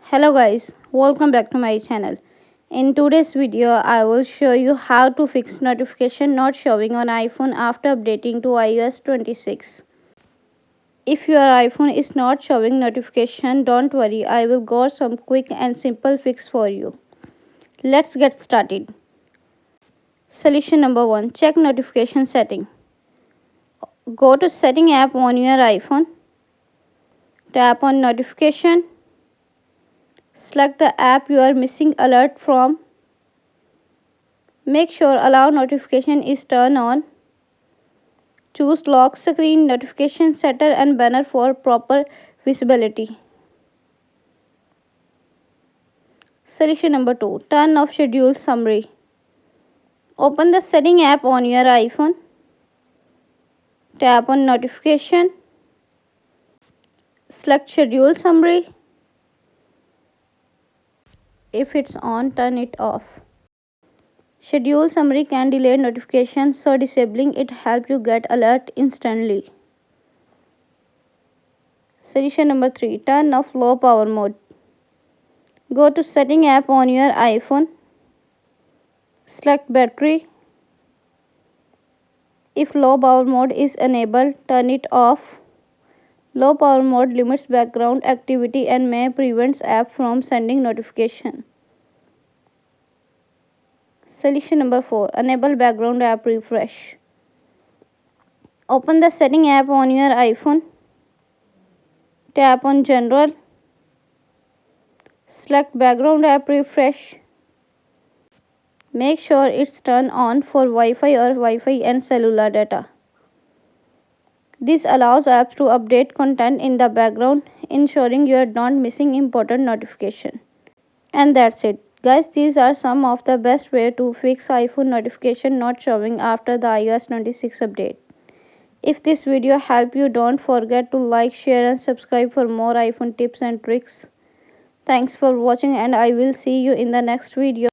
Hello guys, welcome back to my channel. In today's video, I will show you how to fix notification not showing on iPhone after updating to iOS 26. If your iPhone is not showing notification, don't worry, I will go some quick and simple fix for you. Let's get started. Solution number 1. Check notification setting. Go to setting app on your iPhone. Tap on notification. Select the app you are missing alert from. Make sure allow notification is turned on. Choose lock screen, notification setter and banner for proper visibility. Solution number 2. Turn off schedule summary. Open the setting app on your iPhone. Tap on notification. Select schedule summary. If it's on, turn it off. Schedule summary can delay notifications, so disabling it helps you get alert instantly. Solution number 3. Turn off low power mode. Go to setting app on your iPhone. Select battery. If low power mode is enabled, turn it off. Low power mode limits background activity and may prevent app from sending notification. Solution number 4. Enable background app refresh. Open the setting app on your iPhone. Tap on general. Select background app refresh. Make sure it's turned on for Wi-Fi or Wi-Fi and cellular data. This allows apps to update content in the background, ensuring you are not missing important notification. And that's it. Guys, these are some of the best way to fix iPhone notification not showing after the iOS 26 update. If this video helped you, don't forget to like, share and subscribe for more iPhone tips and tricks. Thanks for watching and I will see you in the next video.